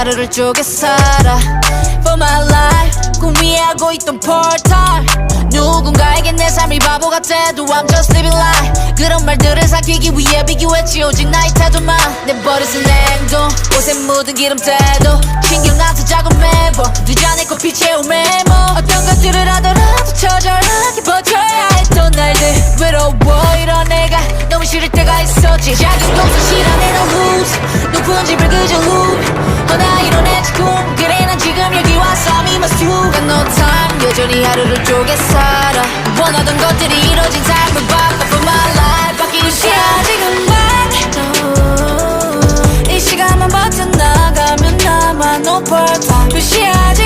하루를 쪼개 살아 For my life 꿈이하고 있던 portal 누군가에게 내 삶이 바보 같아도 I'm just living life 그런 말들을 삼키기 위해 비교했지 오직 나의 태도만 내 버릇은 행동 옷에 묻은 기름때도 신경 안 쓰자고 매번 두 잔의 커피 채운 메모 어떤 것들을 하더라도 처절하게 버텨야 했던 날들 외로워 이런 내가 너무 싫을 때가 있었지 작은 곳을 싫어하는 lose 높은 집을 그저 loop 허나 이뤄내지 꿈 그래 난 지금 여기 와서 I'm in my stew Got no time 여전히 하루를 쪼개 살아 원하던 것들이 이뤄진 삶을 바꿔 For my life 바뀌는 시야 지금만 이 시간만 버텨나가면 나만 no part time 그 시야 지금